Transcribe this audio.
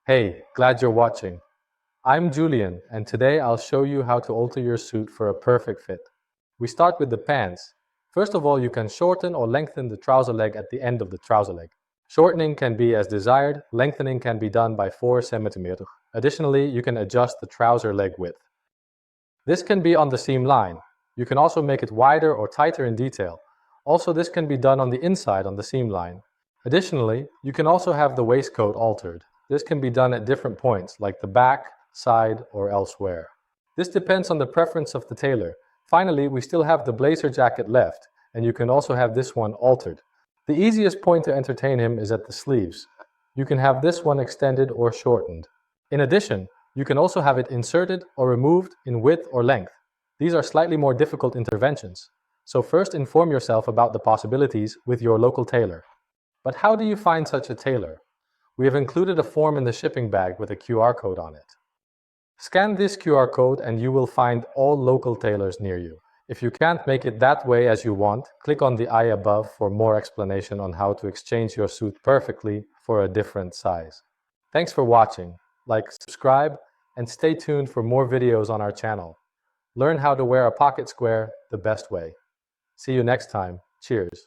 Hey, glad you're watching. I'm Julian, and today I'll show you how to alter your suit for a perfect fit. We start with the pants. First of all, you can shorten or lengthen the trouser leg at the end of the trouser leg. Shortening can be as desired, lengthening can be done by 4 cm. Additionally, you can adjust the trouser leg width. This can be on the seam line. You can also make it wider or tighter in detail. Also, this can be done on the inside on the seam line. Additionally, you can also have the waistcoat altered. This can be done at different points, like the back, side, or elsewhere. This depends on the preference of the tailor. Finally, we still have the blazer jacket left, and you can also have this one altered. The easiest point to entertain him is at the sleeves. You can have this one extended or shortened. In addition, you can also have it inserted or removed in width or length. These are slightly more difficult interventions. So first inform yourself about the possibilities with your local tailor. But how do you find such a tailor? We have included a form in the shipping bag with a QR code on it. Scan this QR code and you will find all local tailors near you. If you can't make it that way as you want, click on the eye above for more explanation on how to exchange your suit perfectly for a different size. Thanks for watching. Like, subscribe, and stay tuned for more videos on our channel. Learn how to wear a pocket square the best way. See you next time. Cheers.